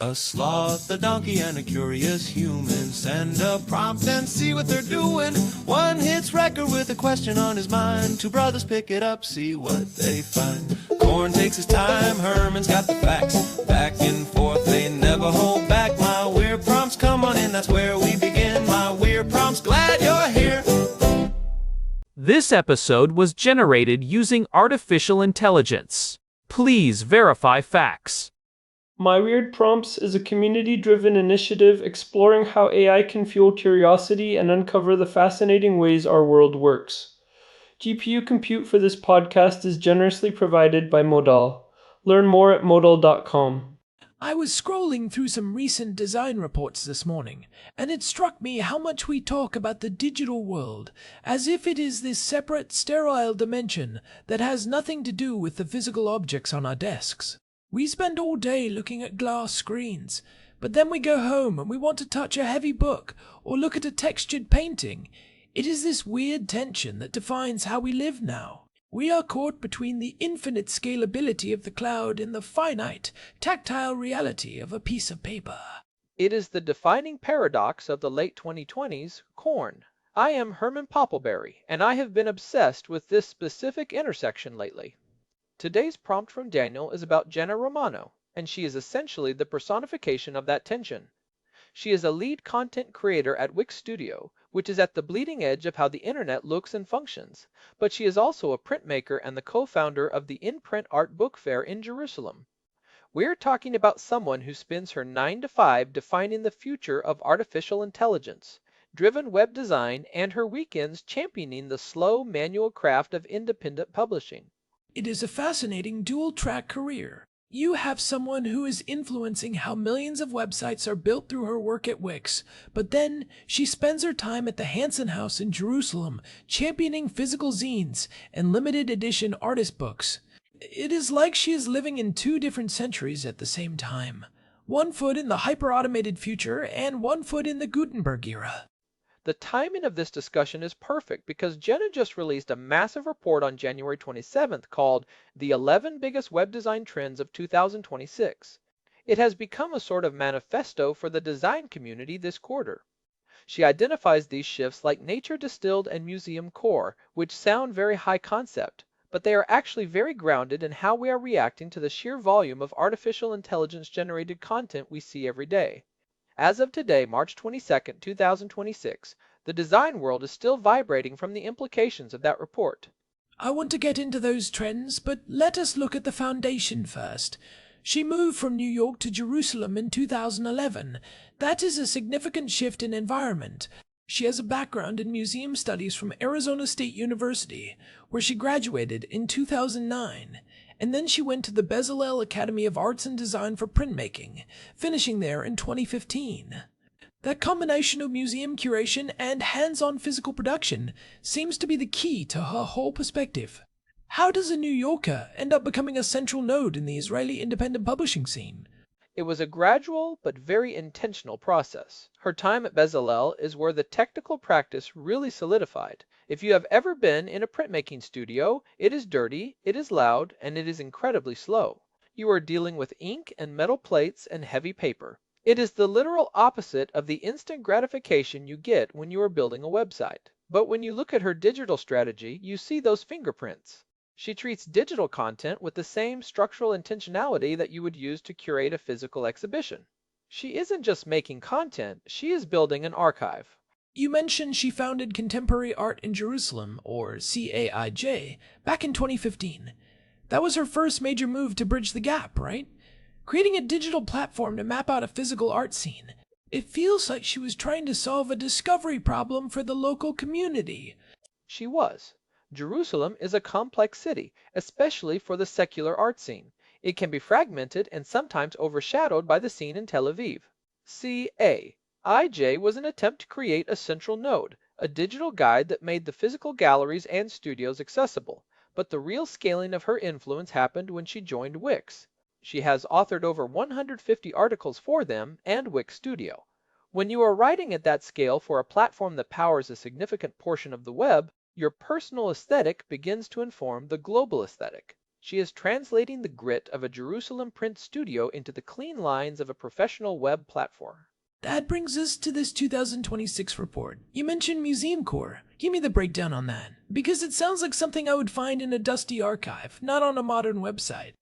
A sloth, a donkey, and a curious human. Send a prompt and see what they're doing. One hits record with a question on his mind. Two brothers pick it up, see what they find. Corn takes his time, Herman's got the facts. Back and forth, they never hold back. My weird prompts, come on in, that's where we begin. My weird prompts, glad you're here. This episode was generated using artificial intelligence. Please verify facts. My Weird Prompts is a community-driven initiative exploring how AI can fuel curiosity and uncover the fascinating ways our world works. GPU compute for this podcast is generously provided by Modal. Learn more at modal.com. I was scrolling through some recent design reports this morning, and it struck me how much we talk about the digital world as if it is this separate, sterile dimension that has nothing to do with the physical objects on our desks. We spend all day looking at glass screens, but then we go home and we want to touch a heavy book or look at a textured painting. It is this weird tension that defines how we live now. We are caught between the infinite scalability of the cloud and the finite, tactile reality of a piece of paper. It is the defining paradox of the late 2020s, corn. I am Herman Poppleberry, and I have been obsessed with this specific intersection lately. Today's prompt from Daniel is about Jenna Romano, and she is essentially the personification of that tension. She is a lead content creator at Wix Studio, which is at the bleeding edge of how the internet looks and functions, but she is also a printmaker and the co-founder of the In-Print Art Book Fair in Jerusalem. We're talking about someone who spends her 9 to 5 defining the future of artificial intelligence, driven web design, and her weekends championing the slow manual craft of independent publishing. It is a fascinating dual-track career. You have someone who is influencing how millions of websites are built through her work at Wix, but then she spends her time at the Hansen House in Jerusalem championing physical zines and limited edition artist books. It is like she is living in two different centuries at the same time. One foot in the hyper-automated future and one foot in the Gutenberg era. The timing of this discussion is perfect because Jenna just released a massive report on January 27th called The 11 Biggest Web Design Trends of 2026. It has become a sort of manifesto for the design community this quarter. She identifies these shifts like nature distilled and Museumcore, which sound very high concept, but they are actually very grounded in how we are reacting to the sheer volume of artificial intelligence generated content we see every day. As of today, March 22, 2026, the design world is still vibrating from the implications of that report. I want to get into those trends, but let us look at the foundation first. She moved from New York to Jerusalem in 2011. That is a significant shift in environment. She has a background in museum studies from Arizona State University, where she graduated in 2009. And then she went to the Bezalel Academy of Arts and Design for printmaking, finishing there in 2015. That combination of museum curation and hands-on physical production seems to be the key to her whole perspective. How does a New Yorker end up becoming a central node in the Israeli independent publishing scene? It was a gradual but very intentional process. Her time at Bezalel is where the technical practice really solidified. If you have ever been in a printmaking studio, it is dirty, it is loud, and it is incredibly slow. You are dealing with ink and metal plates and heavy paper. It is the literal opposite of the instant gratification you get when you are building a website. But when you look at her digital strategy, you see those fingerprints. She treats digital content with the same structural intentionality that you would use to curate a physical exhibition. She isn't just making content, she is building an archive. You mentioned she founded Contemporary Art in Jerusalem, or CAIJ, back in 2015. That was her first major move to bridge the gap, right? Creating a digital platform to map out a physical art scene. It feels like she was trying to solve a discovery problem for the local community. She was. Jerusalem is a complex city, especially for the secular art scene. It can be fragmented and sometimes overshadowed by the scene in Tel Aviv. CAIJ was an attempt to create a central node, a digital guide that made the physical galleries and studios accessible. But the real scaling of her influence happened when she joined Wix. She has authored over 150 articles for them and Wix Studio. When you are writing at that scale for a platform that powers a significant portion of the web, your personal aesthetic begins to inform the global aesthetic. She is translating the grit of a Jerusalem print studio into the clean lines of a professional web platform. That brings us to this 2026 report. You mentioned Museumcore. Give me the breakdown on that, because it sounds like something I would find in a dusty archive, not on a modern website.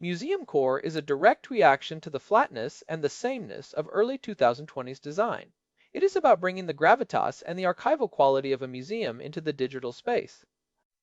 Museumcore is a direct reaction to the flatness and the sameness of early 2020s design. It is about bringing the gravitas and the archival quality of a museum into the digital space.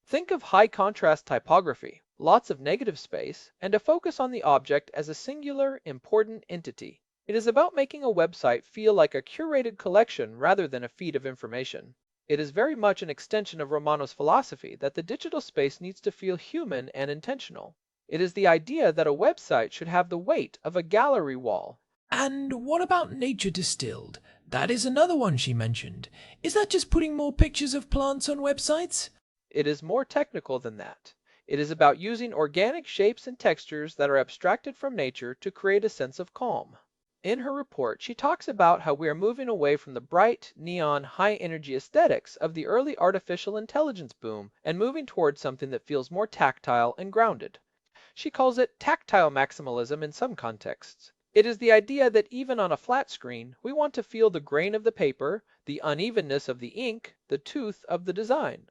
Think of high contrast typography, lots of negative space, and a focus on the object as a singular, important entity. It is about making a website feel like a curated collection rather than a feed of information. It is very much an extension of Romano's philosophy that the digital space needs to feel human and intentional. It is the idea that a website should have the weight of a gallery wall. And what about Nature Distilled? That is another one she mentioned. Is that just putting more pictures of plants on websites? It is more technical than that. It is about using organic shapes and textures that are abstracted from nature to create a sense of calm. In her report, she talks about how we are moving away from the bright, neon, high-energy aesthetics of the early artificial intelligence boom and moving towards something that feels more tactile and grounded. She calls it tactile maximalism in some contexts. It is the idea that even on a flat screen, we want to feel the grain of the paper, the unevenness of the ink, the tooth of the design.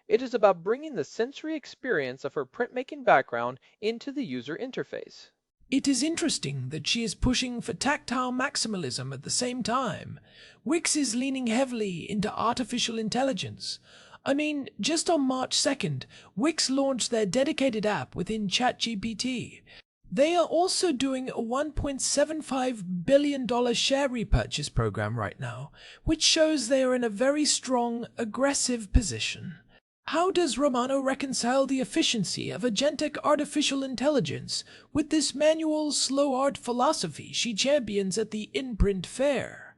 It is about bringing the sensory experience of her printmaking background into the user interface. It is interesting that she is pushing for tactile maximalism at the same time. Wix is leaning heavily into artificial intelligence. I mean, just on March 2nd, Wix launched their dedicated app within ChatGPT. They are also doing a $1.75 billion share repurchase program right now, which shows they are in a very strong, aggressive position. How does Romano reconcile the efficiency of agentic artificial intelligence with this manual slow art philosophy she champions at the Imprint Fair?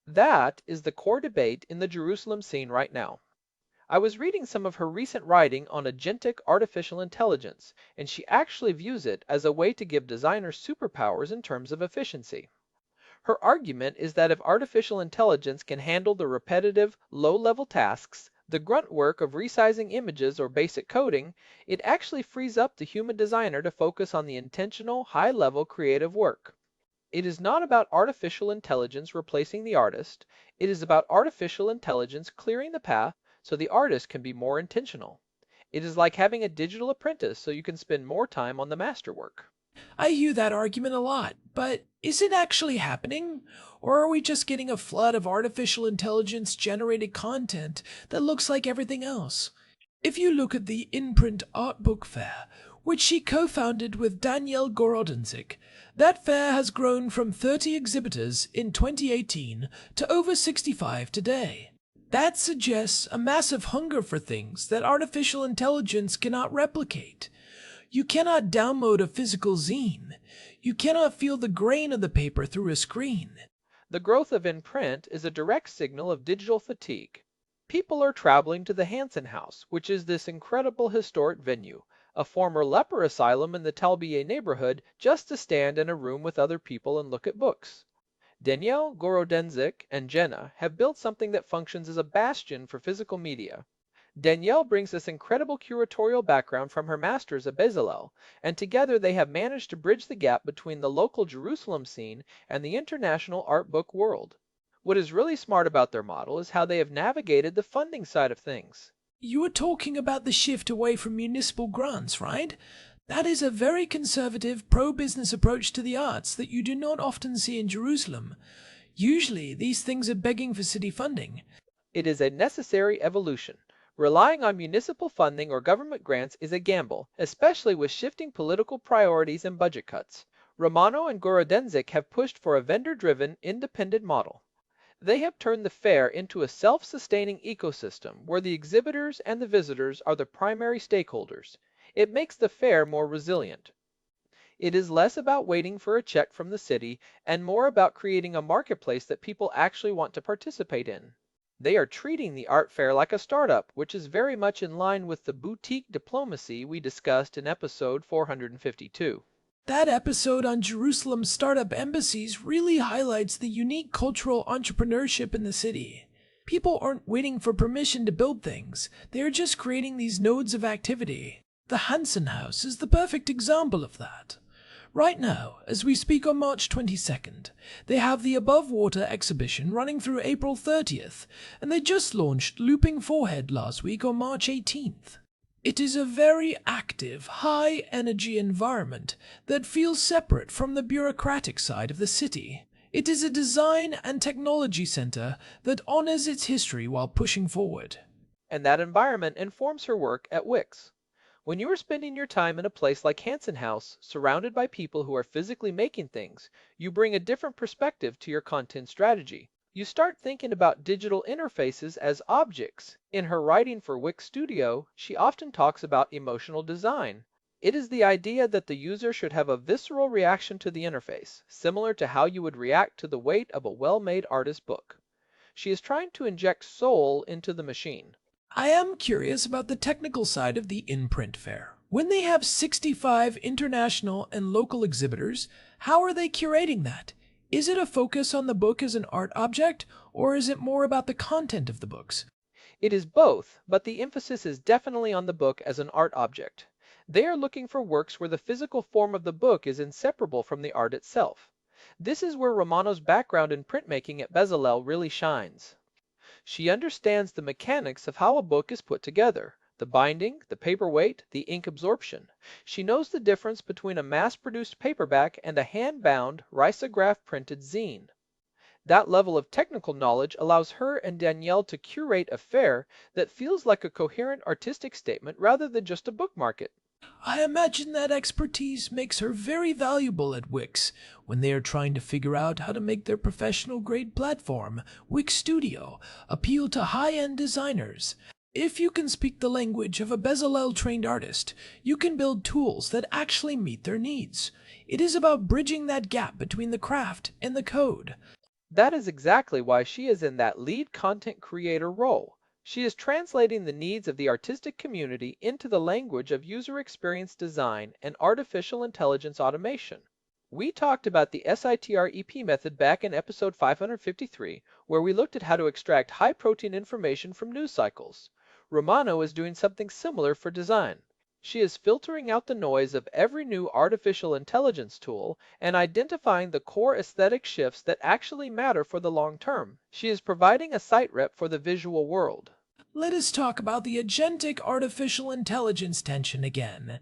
That is the core debate in the Jerusalem scene right now. I was reading some of her recent writing on agentic artificial intelligence, and she actually views it as a way to give designers superpowers in terms of efficiency. Her argument is that if artificial intelligence can handle the repetitive, low-level tasks, the grunt work of resizing images or basic coding, it actually frees up the human designer to focus on the intentional, high-level creative work. It is not about artificial intelligence replacing the artist, it is about artificial intelligence clearing the path so the artist can be more intentional. It is like having a digital apprentice so you can spend more time on the masterwork. I hear that argument a lot, but is it actually happening? Or are we just getting a flood of artificial intelligence generated content that looks like everything else? If you look at the Imprint Art Book Fair, which she co-founded with Danielle Gorodzik, that fair has grown from 30 exhibitors in 2018 to over 65 today. That suggests a massive hunger for things that artificial intelligence cannot replicate. You cannot download a physical zine. You cannot feel the grain of the paper through a screen. The growth of in-print is a direct signal of digital fatigue. People are traveling to the Hansen House, which is this incredible historic venue, a former leper asylum in the Talbier neighborhood, just to stand in a room with other people and look at books. Danielle Gorodzik and Jenna have built something that functions as a bastion for physical media. Danielle brings this incredible curatorial background from her masters at Bezalel, and together they have managed to bridge the gap between the local Jerusalem scene and the international art book world. What is really smart about their model is how they have navigated the funding side of things. You were talking about the shift away from municipal grants, right? That is a very conservative, pro-business approach to the arts that you do not often see in Jerusalem. Usually, these things are begging for city funding. It is a necessary evolution. Relying on municipal funding or government grants is a gamble, especially with shifting political priorities and budget cuts. Romano and Gorodzik have pushed for a vendor-driven, independent model. They have turned the fair into a self-sustaining ecosystem where the exhibitors and the visitors are the primary stakeholders. It makes the fair more resilient. It is less about waiting for a check from the city and more about creating a marketplace that people actually want to participate in. They are treating the art fair like a startup, which is very much in line with the boutique diplomacy we discussed in episode 452. That episode on Jerusalem startup embassies really highlights the unique cultural entrepreneurship in the city. People aren't waiting for permission to build things, they are just creating these nodes of activity. The Hansen House is the perfect example of that. Right now, as we speak on March 22nd, they have the Above Water exhibition running through April 30th, and they just launched Looping Forehead last week on March 18th. It is a very active, high-energy environment that feels separate from the bureaucratic side of the city. It is a design and technology center that honors its history while pushing forward. And that environment informs her work at Wix. When you are spending your time in a place like Hansen House, surrounded by people who are physically making things, you bring a different perspective to your content strategy. You start thinking about digital interfaces as objects. In her writing for Wix Studio, she often talks about emotional design. It is the idea that the user should have a visceral reaction to the interface, similar to how you would react to the weight of a well-made artist book. She is trying to inject soul into the machine. I am curious about the technical side of the imprint fair. When they have 65 international and local exhibitors, how are they curating that? Is it a focus on the book as an art object, or is it more about the content of the books? It is both, but the emphasis is definitely on the book as an art object. They are looking for works where the physical form of the book is inseparable from the art itself. This is where Romano's background in printmaking at Bezalel really shines. She understands the mechanics of how a book is put together, the binding, the paperweight, the ink absorption. She knows the difference between a mass-produced paperback and a hand-bound, risograph-printed zine. That level of technical knowledge allows her and Danielle to curate a fair that feels like a coherent artistic statement rather than just a book market. I imagine that expertise makes her very valuable at Wix when they are trying to figure out how to make their professional-grade platform, Wix Studio, appeal to high-end designers. If you can speak the language of a Bezalel-trained artist, you can build tools that actually meet their needs. It is about bridging that gap between the craft and the code. That is exactly why she is in that lead content creator role. She is translating the needs of the artistic community into the language of user experience design and artificial intelligence automation. We talked about the SITREP method back in episode 553, where we looked at how to extract high-protein information from news cycles. Romano is doing something similar for design. She is filtering out the noise of every new artificial intelligence tool and identifying the core aesthetic shifts that actually matter for the long term. She is providing a site rep for the visual world. Let us talk about the agentic artificial intelligence tension again.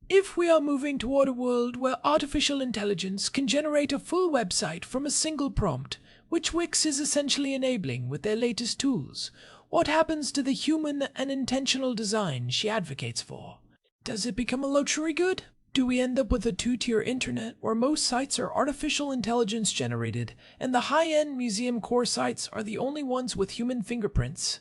If we are moving toward a world where artificial intelligence can generate a full website from a single prompt, which Wix is essentially enabling with their latest tools, what happens to the human and intentional design she advocates for? Does it become a luxury good? Do we end up with a two-tier internet where most sites are artificial intelligence generated and the high-end Museumcore sites are the only ones with human fingerprints?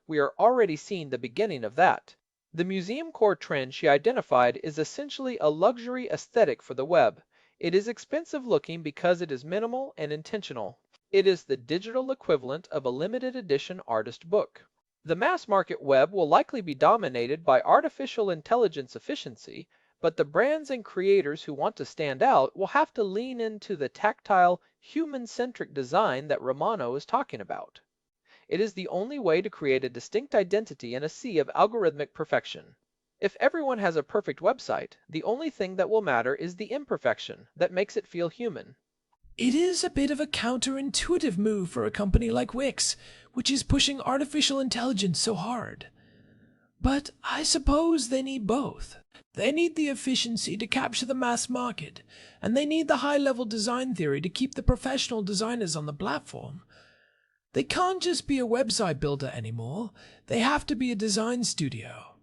We are already seeing the beginning of that. The Museumcore trend she identified is essentially a luxury aesthetic for the web. It is expensive looking because it is minimal and intentional. It is the digital equivalent of a limited edition artist book. The mass market web will likely be dominated by artificial intelligence efficiency, but the brands and creators who want to stand out will have to lean into the tactile, human-centric design that Romano is talking about. It is the only way to create a distinct identity in a sea of algorithmic perfection. If everyone has a perfect website, the only thing that will matter is the imperfection that makes it feel human. It is a bit of a counterintuitive move for a company like Wix, which is pushing artificial intelligence so hard. But I suppose they need both. They need the efficiency to capture the mass market, and they need the high-level design theory to keep the professional designers on the platform. They can't just be a website builder anymore. They have to be a design studio.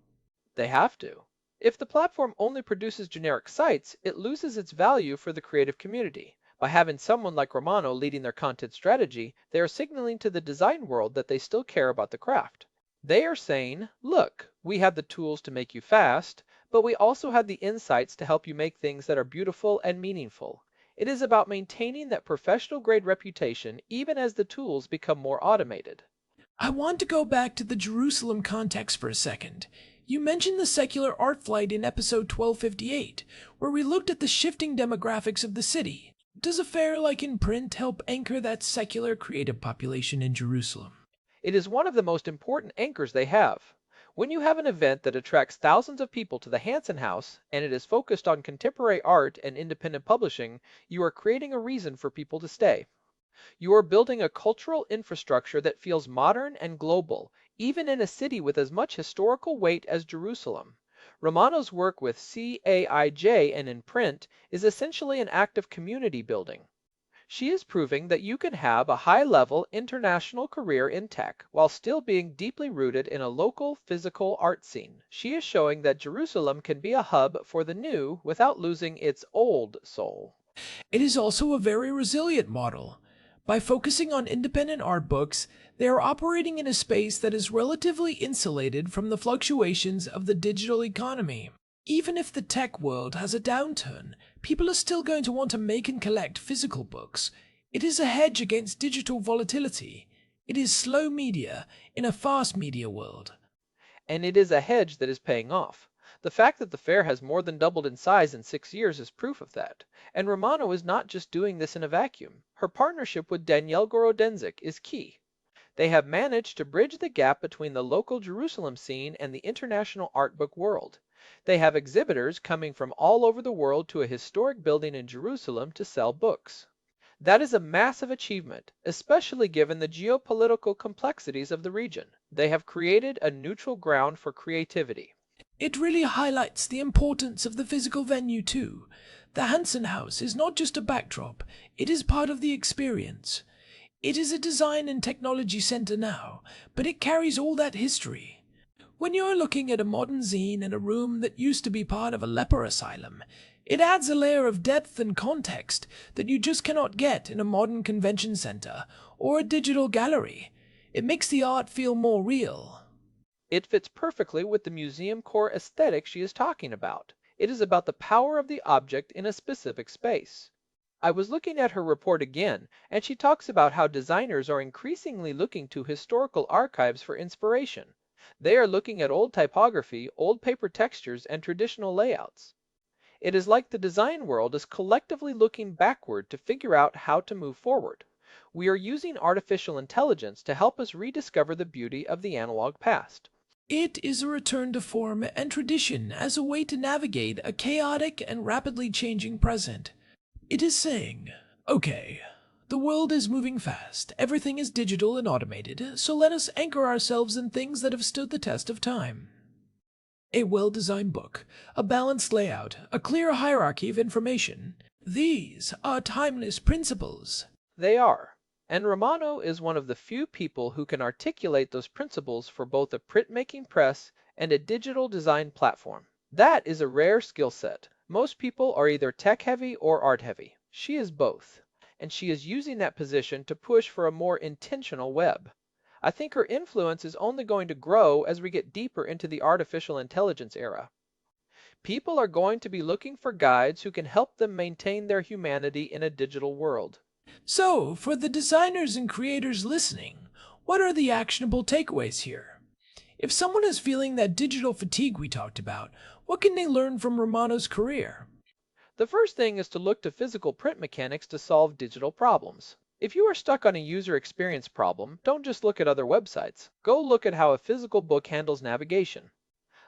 They have to. If the platform only produces generic sites, it loses its value for the creative community. By having someone like Romano leading their content strategy, they are signaling to the design world that they still care about the craft. They are saying, look, we have the tools to make you fast, but we also have the insights to help you make things that are beautiful and meaningful. It is about maintaining that professional-grade reputation even as the tools become more automated. I want to go back to the Jerusalem context for a second. You mentioned the secular art flight in episode 1258, where we looked at the shifting demographics of the city. Does a fair like in print help anchor that secular creative population in Jerusalem? It is one of the most important anchors they have. When you have an event that attracts thousands of people to the Hanson House and it is focused on contemporary art and independent publishing, you are creating a reason for people to stay. You are building a cultural infrastructure that feels modern and global, even in a city with as much historical weight as Jerusalem. Romano's work with CAIJ and in print is essentially an act of community building. She is proving that you can have a high-level international career in tech while still being deeply rooted in a local physical art scene. She is showing that Jerusalem can be a hub for the new without losing its old soul. It is also a very resilient model. By focusing on independent art books, they are operating in a space that is relatively insulated from the fluctuations of the digital economy. Even if the tech world has a downturn, people are still going to want to make and collect physical books. It is a hedge against digital volatility. It is slow media in a fast media world. And it is a hedge that is paying off. The fact that the fair has more than doubled in size in 6 years is proof of that. And Romano is not just doing this in a vacuum. Her partnership with Danielle Gorodenzik is key. They have managed to bridge the gap between the local Jerusalem scene and the international art book world. They have exhibitors coming from all over the world to a historic building in Jerusalem to sell books. That is a massive achievement, especially given the geopolitical complexities of the region. They have created a neutral ground for creativity. It really highlights the importance of the physical venue too. The Hanson House is not just a backdrop, it is part of the experience. It is a design and technology center now, but it carries all that history. When you're looking at a modern zine in a room that used to be part of a leper asylum, it adds a layer of depth and context that you just cannot get in a modern convention center or a digital gallery. It makes the art feel more real. It fits perfectly with the Museumcore aesthetic she is talking about. It is about the power of the object in a specific space. I was looking at her report again, and she talks about how designers are increasingly looking to historical archives for inspiration. They are looking at old typography, old paper textures, and traditional layouts. It is like the design world is collectively looking backward to figure out how to move forward. We are using artificial intelligence to help us rediscover the beauty of the analog past. It is a return to form and tradition as a way to navigate a chaotic and rapidly changing present. It is saying, okay, the world is moving fast, everything is digital and automated, so let us anchor ourselves in things that have stood the test of time. A well-designed book, a balanced layout, a clear hierarchy of information. These are timeless principles. They are. And Romano is one of the few people who can articulate those principles for both a printmaking press and a digital design platform. That is a rare skill set. Most people are either tech-heavy or art-heavy. She is both. And she is using that position to push for a more intentional web. I think her influence is only going to grow as we get deeper into the artificial intelligence era. People are going to be looking for guides who can help them maintain their humanity in a digital world. So, for the designers and creators listening, what are the actionable takeaways here? If someone is feeling that digital fatigue we talked about, what can they learn from Romano's career? The first thing is to look to physical print mechanics to solve digital problems. If you are stuck on a user experience problem, don't just look at other websites. Go look at how a physical book handles navigation.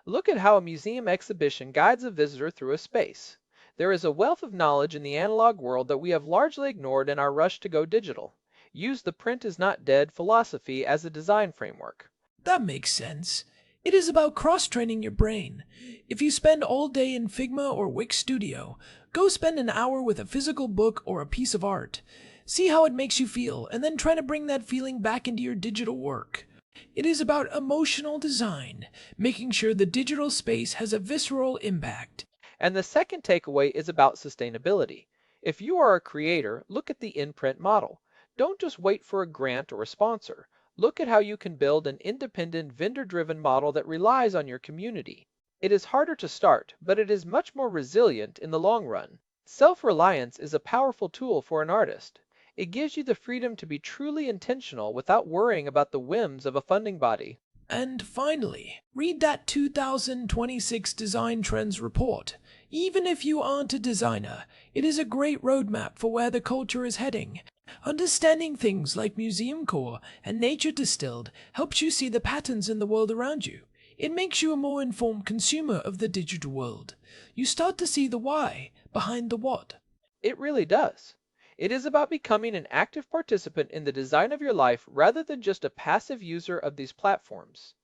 Look at how a museum exhibition guides a visitor through a space. There is a wealth of knowledge in the analog world that we have largely ignored in our rush to go digital. Use the print is not dead philosophy as a design framework. That makes sense. It is about cross-training your brain. If you spend all day in Figma or Wix Studio, go spend an hour with a physical book or a piece of art. See how it makes you feel, and then try to bring that feeling back into your digital work. It is about emotional design, making sure the digital space has a visceral impact. And the second takeaway is about sustainability. If you are a creator, look at the in-print model. Don't just wait for a grant or a sponsor. Look at how you can build an independent, vendor-driven model that relies on your community. It is harder to start, but it is much more resilient in the long run. Self-reliance is a powerful tool for an artist. It gives you the freedom to be truly intentional without worrying about the whims of a funding body. And finally, read that 2026 Design Trends report. Even if you aren't a designer, it is a great roadmap for where the culture is heading. Understanding things like Museumcore and Nature Distilled helps you see the patterns in the world around you. It makes you a more informed consumer of the digital world. You start to see the why behind the what. It really does. It is about becoming an active participant in the design of your life rather than just a passive user of these platforms.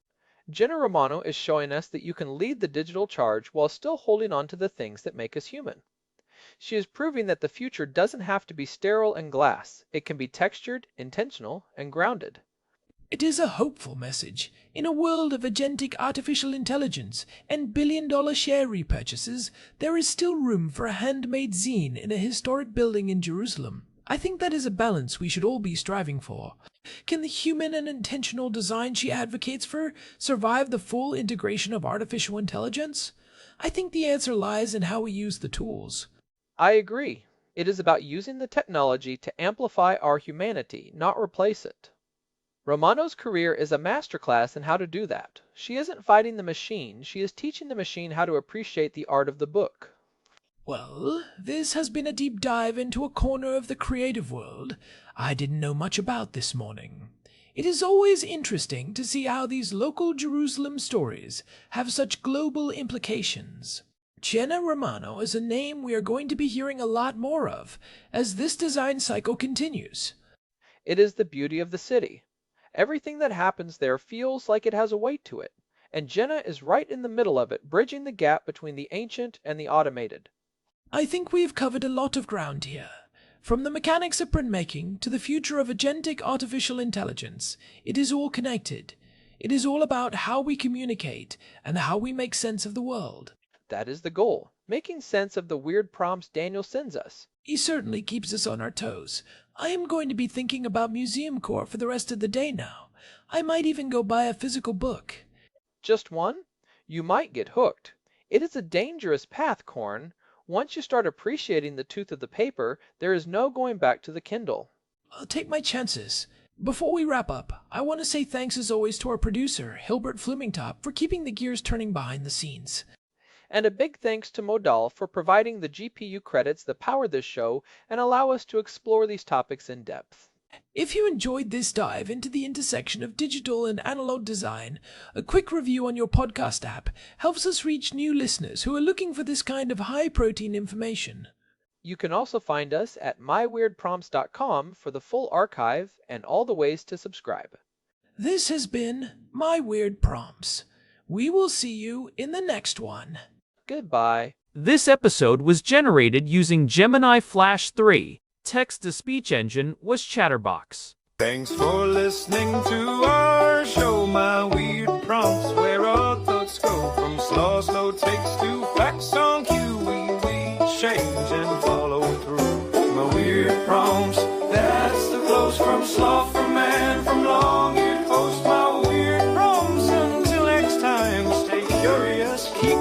Jenna Romano is showing us that you can lead the digital charge while still holding on to the things that make us human. She is proving that the future doesn't have to be sterile and glass. It can be textured, intentional, and grounded. It is a hopeful message. In a world of agentic artificial intelligence and billion-dollar share repurchases, there is still room for a handmade zine in a historic building in Jerusalem. I think that is a balance we should all be striving for. Can the human and intentional design she advocates for survive the full integration of artificial intelligence? I think the answer lies in how we use the tools. I agree. It is about using the technology to amplify our humanity, not replace it. Romano's career is a masterclass in how to do that. She isn't fighting the machine, she is teaching the machine how to appreciate the art of the book. Well, this has been a deep dive into a corner of the creative world I didn't know much about this morning. It is always interesting to see how these local Jerusalem stories have such global implications. Jenna Romano is a name we are going to be hearing a lot more of as this design cycle continues. It is the beauty of the city. Everything that happens there feels like it has a weight to it, and Jenna is right in the middle of it, bridging the gap between the ancient and the automated. I think we've covered a lot of ground here. From the mechanics of printmaking to the future of agentic artificial intelligence, it is all connected. It is all about how we communicate and how we make sense of the world. That is the goal, making sense of the weird prompts Daniel sends us. He certainly keeps us on our toes. I am going to be thinking about Museumcore for the rest of the day now. I might even go buy a physical book. Just one? You might get hooked. It is a dangerous path, Corn. Once you start appreciating the tooth of the paper, there is no going back to the Kindle. I'll take my chances. Before we wrap up, I want to say thanks as always to our producer, Hilbert Flumingtop, for keeping the gears turning behind the scenes. And a big thanks to Modal for providing the GPU credits that power this show and allow us to explore these topics in depth. If you enjoyed this dive into the intersection of digital and analog design, a quick review on your podcast app helps us reach new listeners who are looking for this kind of high-protein information. You can also find us at myweirdprompts.com for the full archive and all the ways to subscribe. This has been My Weird Prompts. We will see you in the next one. Goodbye. This episode was generated using Gemini Flash 3. Text-to-speech engine was Chatterbox. Thanks for listening to our show, My Weird Prompts, where our thoughts go from slow takes to facts on cue. We change and follow through. My Weird Prompts, that's the flows from sloth, from man, from long-eared host. My Weird Prompts, until next time, stay curious, keep